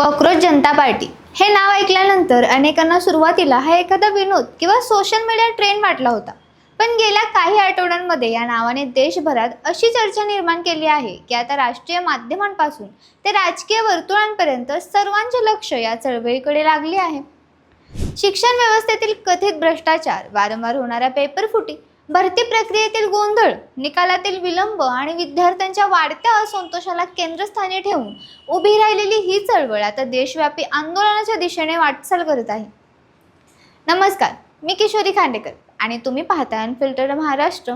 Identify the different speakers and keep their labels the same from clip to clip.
Speaker 1: Cockroach जनता party हे नाव ऐकल्यानंतर अनेकांना सुरुवातीला हा एखादा विनोद किंवा सोशल मीडिया ट्रेंड वाटला होता. पण गेल्या काही आठवड्यांमध्ये या नावाने देशभरात अशी चर्चा निर्माण केली आहे की आता राष्ट्रीय माध्यमांपासून ते राजकीय वर्तुळांपर्यंत सर्वांचे लक्ष या चळवळीकडे लागले आहे. शिक्षण व्यवस्थेतील कथित भ्रष्टाचार, वारंवार होणाऱ्या पेपरफुटी, भरती प्रक्रियेतील गोंधळ, निकालातील विलंब आणि विद्यार्थ्यांच्या वाढत्या असंतोषाला केंद्रस्थानी ठेवून उभी राहिलेली ही चळवळ आता देशव्यापी आंदोलनाच्या दिशेने वाटचाल करत आहे. नमस्कार, मी किशोरी खांडेकर आणि तुम्ही पाहताय अनफिल्टर्ड महाराष्ट्र.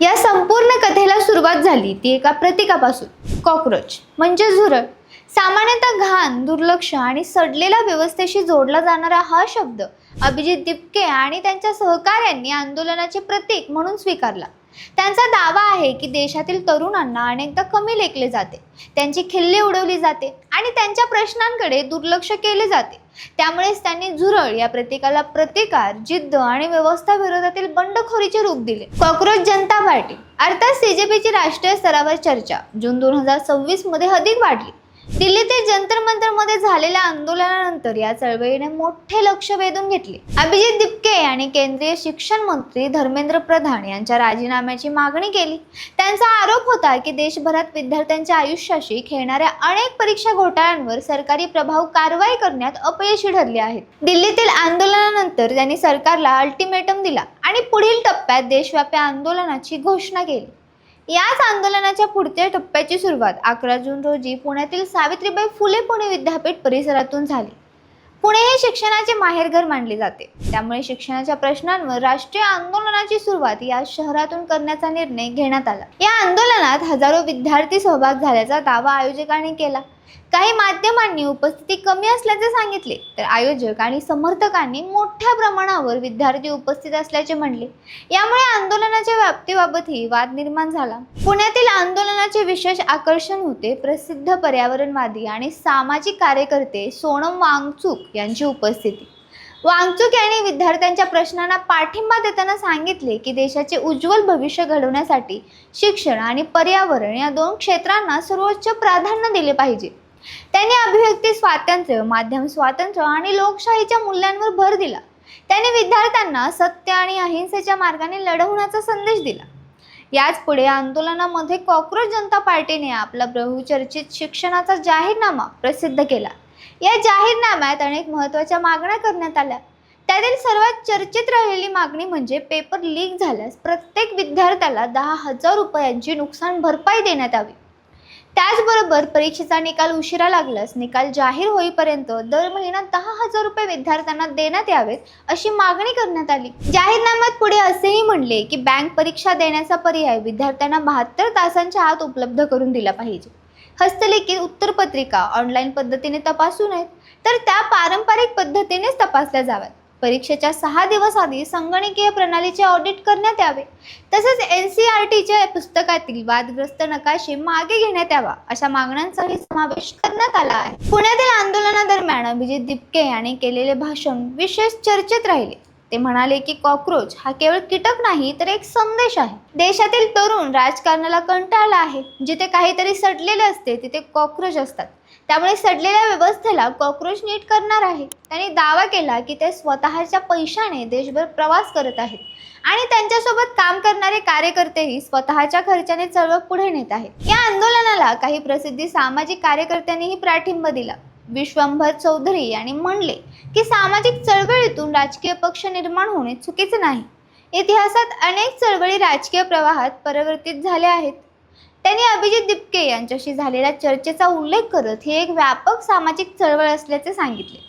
Speaker 1: या संपूर्ण कथेला सुरुवात झाली ती एका प्रतीकापासून. कॉकरोच म्हणजे झुरळ. सामान्यतः घाण, दुर्लक्ष आणि सडलेल्या व्यवस्थेशी जोडला जाणारा हा शब्द अभिजित दिपके आणि त्यांच्या सहकाऱ्यांनी आंदोलनाचे प्रतीक म्हणून स्वीकारला. त्यांचा दावा आहे की देशातील तरुणांना अनेकदा कमी लेखले जाते, त्यांची खिल्ली उडवली जाते आणि त्यांच्या प्रश्नांकडे दुर्लक्ष केले जाते. त्यामुळेच त्यांनी झुरळ या प्रतीकाला प्रतिकार, जिद्द आणि व्यवस्था विरोधातील बंडखोरीचे रूप दिले. कॉकरोच जनता पार्टी अर्थात सीजेपीची राष्ट्रीय स्तरावर चर्चा जून 2026 मध्ये अधिक वाढली. दिल्लीतील जंतर मंतरमध्ये झालेल्या आंदोलनानंतर या चळवळीने मोठे लक्ष वेधून घेतले. अभिजित दिपके आणि केंद्रीय शिक्षण मंत्री धर्मेंद्र प्रधान यांच्या राजीनाम्याची मागणी केली. त्यांचा आरोप होता की देशभरात विद्यार्थ्यांच्या आयुष्याशी खेळणाऱ्या अनेक परीक्षा घोटाळ्यांवर सरकारी प्रभाव कारवाई करण्यात अपयशी ठरले आहेत. दिल्लीतील आंदोलनानंतर त्यांनी सरकारला अल्टिमेटम दिला आणि पुढील टप्प्यात देशव्यापी आंदोलनाची घोषणा केली. याच आंदोलनाच्या पुढच्या टप्प्याची सुरुवात 11 जून रोजी पुण्यातील सावित्रीबाई फुले पुणे विद्यापीठ परिसरातून झाली. पुणे हे शिक्षणाचे माहेरघर मानले जाते, त्यामुळे शिक्षणाच्या प्रश्नांवर राष्ट्रीय आंदोलनाची सुरुवात या शहरातून करण्याचा निर्णय घेण्यात आला. या आंदोलनात हजारो विद्यार्थी सहभाग झाल्याचा दावा आयोजकांनी केला. काही माध्यमांनी उपस्थिती कमी असल्याचे सांगितले, तर आयोजक आणि समर्थकांनी मोठ्या प्रमाणावर विद्यार्थी उपस्थित असल्याचे म्हणले. यामुळे आंदोलनाच्या व्याप्तीबाबतही वाद निर्माण झाला. पुण्यातील आंदोलनाचे विशेष आकर्षण होते प्रसिद्ध पर्यावरणवादी आणि सामाजिक कार्यकर्ते सोनम वांगचुक यांची उपस्थिती. वांगचुक यांनी विद्यार्थ्यांच्या प्रश्नांना पाठिंबा देताना सांगितले की देशाचे उज्ज्वल भविष्य घडवण्यासाठी शिक्षण आणि पर्यावरण या दोन क्षेत्रांना सर्वोच्च प्राधान्य दिले पाहिजे. त्यांनी अभिव्यक्ती स्वातंत्र्य, माध्यम स्वातंत्र्य आणि लोकशाहीच्या मूल्यांवर भर दिला. त्यांनी विद्यार्थ्यांना सत्य आणि अहिंसेच्या मार्गाने लढवण्याचा संदेश दिला. याच पुढे आंदोलनामध्ये कॉकरोच जनता पार्टीने आपला बहुचर्चित शिक्षणाचा जाहीरनामा प्रसिद्ध केला. या जाहीरनाम्यात अनेक महत्त्वाच्या मागण्या करण्यात आल्या. त्यातील सर्वात चर्चित राहिलेली मागणी म्हणजे पेपर लीक झाल्यास प्रत्येक विद्यार्थ्याला 10,000 रुपयांची नुकसान भरपाई देण्यात यावी. त्याचबरोबर परीक्षेचा निकाल उशिरा लागल्यास निकाल जाहीर होईपर्यंत दर महिना 10,000 रुपये विद्यार्थ्यांना देण्यात यावेत अशी मागणी करण्यात आली. जाहीरनाम्यात पुढे असेही म्हणले की बँक परीक्षा देण्याचा पर्याय विद्यार्थ्यांना 72 तासांच्या आत उपलब्ध करून दिला पाहिजे. हस्तलिखित उत्तरपत्रिका ऑनलाईन पद्धतीने तपासू नयेत, तर त्या पारंपरिक पद्धतीनेच तपासल्या जाव्यात. परीक्षेच्या 6 दिवस आधी संगणकीय प्रणालीचे ऑडिट करण्यात यावे. तसेच NCERTच्या पुस्तकातील वादग्रस्त नकाशे मागे घेण्यात यावा अशा मागण्यांचाही समावेश करण्यात आला आहे. पुण्यातील आंदोलनादरम्यान अभिजित दिपके यांनी केलेले भाषण विशेष चर्चेत राहिले. ते म्हणाले की कॉकरोच हा केवळ कीटक नाही, तर एक संदेश आहे. देशातील तरुण राजकारणाला कंटाळला आहे. जिथे काहीतरी सडलेले असते तिथे कॉकरोच असतात. त्यामुळे सडलेल्या व्यवस्थेला कॉकरोच नीट करणार आहे. त्यांनी दावा केला की ते स्वतःच्या पैशाने देशभर प्रवास करत आहेत आणि त्यांच्यासोबत काम करणारे कार्यकर्तेही स्वतःच्या खर्चाने चळवळ पुढे नेत आहेत. या आंदोलनाला काही प्रसिद्ध सामाजिक कार्यकर्त्यांनीही पाठिंबा दिला. विश्वंभर चौधरी यांनी म्हणले की सामाजिक चळवळीतून राजकीय पक्ष निर्माण होणे चुकीचे नाही. इतिहासात अनेक चळवळी राजकीय प्रवाहात परिवर्तित झाल्या आहेत. त्यांनी अभिजित दिपके यांच्याशी झालेल्या चर्चेचा उल्लेख करत ही एक व्यापक सामाजिक चळवळ असल्याचे सांगितले.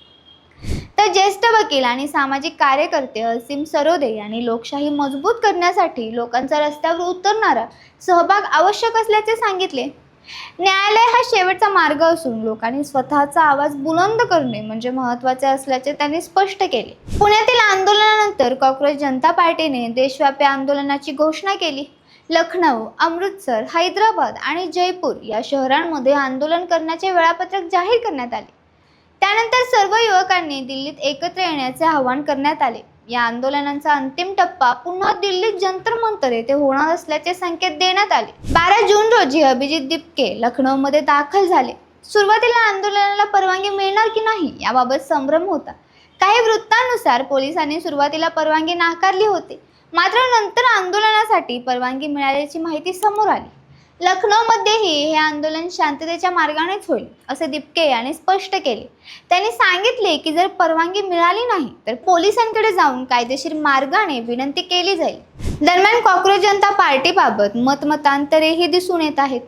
Speaker 1: तर ज्येष्ठ वकील आणि सामाजिक कार्यकर्ते असीम सरोदे यांनी लोकशाही मजबूत करण्यासाठी लोकांचा रस्त्यावर उतरणारा सहभाग आवश्यक असल्याचे सांगितले. न्यायालय हा शेवटचा मार्ग असून लोकांनी स्वतःचा आवाज बुलंद करणे म्हणजे महत्त्वाचे असल्याचे त्यांनी स्पष्ट केले. पुण्यातील आंदोलनानंतर कॉकरोच जनता पार्टीने देशव्यापी आंदोलनाची घोषणा केली. लखनौ, अमृतसर, हैदराबाद आणि जयपूर या शहरांमध्ये आंदोलन करण्याचे वेळापत्रक जाहीर करण्यात आले. त्यानंतर सर्व युवकांनी दिल्लीत एकत्र येण्याचे आवाहन करण्यात आले. या आंदोलनाचा अंतिम टप्पा पुन्हा दिल्लीत जंतर मंतर येथे होणार असल्याचे संकेत देण्यात आले. 12 जून रोजी अभिजित दिपके लखनौमध्ये दाखल झाले. सुरुवातीला आंदोलनाला परवानगी की नाही याबाबत संभ्रम होता. काही वृत्तांनुसार पोलिसांनी सुरुवातीला परवानगी नाकारली होती, मात्र नंतर आंदोलनासाठी परवानगी मिळाल्याची माहिती समोर आली. लखनौमध्येही हे आंदोलन शांततेच्या मार्गानेच होईल असे दिपके यांनी स्पष्ट केले. त्यांनी सांगितले की जर परवानगी मिळाली नाही तर पोलिसांकडे जाऊन कायदेशीर मार्गाने विनंती केली जाईल. दरम्यान कॉक्रोच जनता पार्टीबाबत मतमतांतरेही दिसून येत आहेत.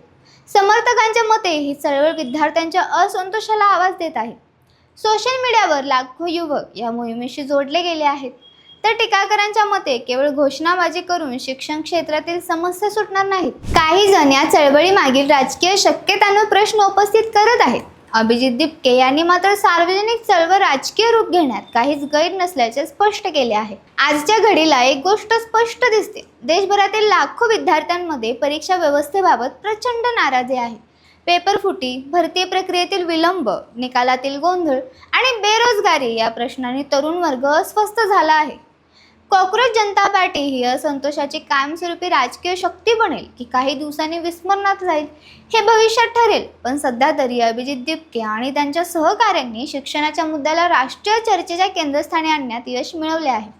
Speaker 1: समर्थकांच्या मते ही चळवळ विद्यार्थ्यांच्या असंतोषाला आवाज देत आहे. सोशल मीडियावर लाखो युवक या मोहिमेशी जोडले गेले आहेत, तर टीकाकारांच्या मते केवळ घोषणाबाजी करून शिक्षण क्षेत्रातील समस्या सुटणार नाहीत. काही जण या चळवळीमागील राजकीय शक्यतांवर प्रश्न उपस्थित करत आहेत. अभिजित दिपके यांनी मात्र सार्वजनिक चळवळ राजकीय रूप घेण्यात काहीच गैर नसल्याचे स्पष्ट केले आहे. आजच्या घडीला एक गोष्ट स्पष्ट दिसते, देशभरातील लाखो विद्यार्थ्यांमध्ये परीक्षा व्यवस्थेबाबत प्रचंड नाराजी आहे. पेपरफुटी, भरती प्रक्रियेतील विलंब, निकालातील गोंधळ आणि बेरोजगारी या प्रश्नांनी तरुण वर्ग अस्वस्थ झाला आहे. कॉक्रोच जनता पार्टी ही असंतोषाची कायमस्वरूपी राजकीय शक्ती बनेल की काही दिवसांनी विस्मरणात जाईल हे भविष्यात ठरेल. पण सध्या तरी अभिजित दिपके आणि त्यांच्या सहकाऱ्यांनी शिक्षणाच्या मुद्द्याला राष्ट्रीय चर्चेच्या केंद्रस्थानी आणण्यात यश मिळवले आहे.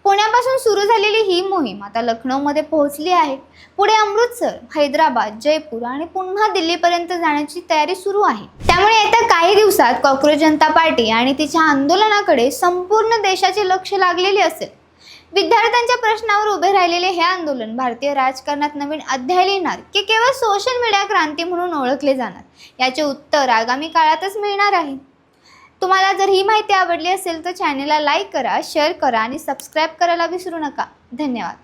Speaker 1: पुण्यापासून सुरू झालेली ही मोहीम आता लखनौमध्ये पोहोचली आहे. पुढे अमृतसर, हैदराबाद, जयपूर आणि पुन्हा दिल्लीपर्यंत जाण्याची तयारी सुरू आहे. त्यामुळे येत्या काही दिवसात कॉक्रोच जनता पार्टी आणि तिच्या आंदोलनाकडे संपूर्ण देशाचे लक्ष लागलेले असेल. विद्यार्थ्यांच्या प्रश्नावर उभे राहिलेले हे आंदोलन भारतीय राजकारणात नवीन अध्याय लिहिणार की केवळ सोशल मीडिया क्रांती म्हणून ओळखले जाणार याचे उत्तर आगामी काळातच मिळणार आहे. तुम्हाला जर ही माहिती आवडली असेल तर चॅनलला लाईक करा, शेअर करा आणि सबस्क्राईब करायला विसरू नका. धन्यवाद.